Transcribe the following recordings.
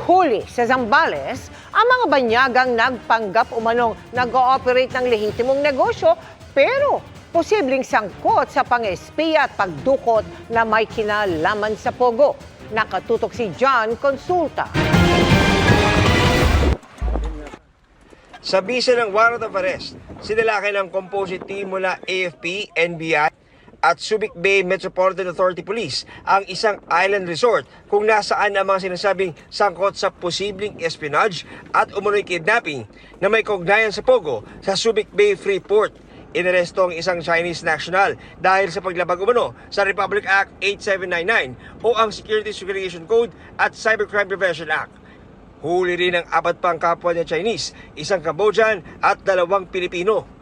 Huli sa Zambales ang mga banyagang nagpanggap umanong nag-ooperate ng lehitimong negosyo pero posibleng sangkot sa pang-espiya at pagdukot na may kinalaman sa pogo. Nakatutok si John Consulta. Sa bisa ng warrant of arrest, sinalaki ng composite team mula AFP, NBI at Subic Bay Metropolitan Authority Police ang isang island resort kung nasaan ang mga sinasabing sangkot sa posibleng espionage at umunoy kidnapping na may kaugnayan sa pogo sa Subic Bay Freeport. Inaresto ang isang Chinese national dahil sa paglabag umano sa Republic Act 8799 o ang Security Segregation Code at Cybercrime Prevention Act. Huli rin ang 4 pang kapwa niya Chinese, isang Cambodian at 2 Pilipino.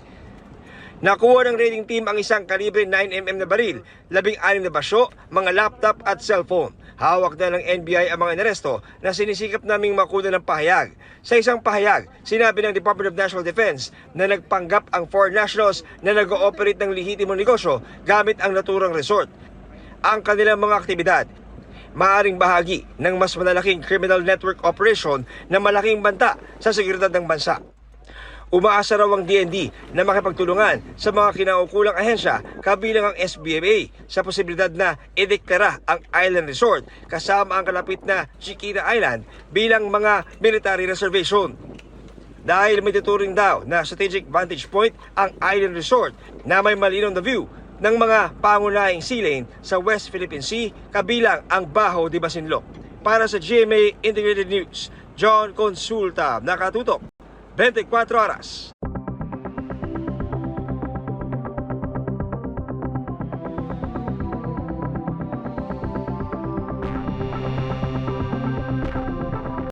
Nakuha ng raiding team ang isang kalibre 9mm na baril, 16 na basyo, mga laptop at cellphone. Hawak na ng NBI ang mga inaresto na sinisikap naming makuha ng pahayag. Sa isang pahayag, sinabi ng Department of National Defense na nagpanggap ang 4 nationals na nag-ooperate ng lehitimong negosyo gamit ang naturang resort. Ang kanilang mga aktibidad, maaring bahagi ng mas malalaking criminal network operation na malaking banta sa seguridad ng bansa. Umaasa raw ang DND na makipagtulungan sa mga kinaukulang ahensya kabilang ang SBMA sa posibilidad na ideklara ang island resort kasama ang kalapit na Chiquita Island bilang mga military reservation. Dahil may tuturing daw na strategic vantage point ang island resort na may malinaw na view ng mga pangunahing sea lane sa West Philippine Sea kabilang ang Bajo de Masinloc. Para sa GMA Integrated News, John Consulta, nakatutok 24 oras.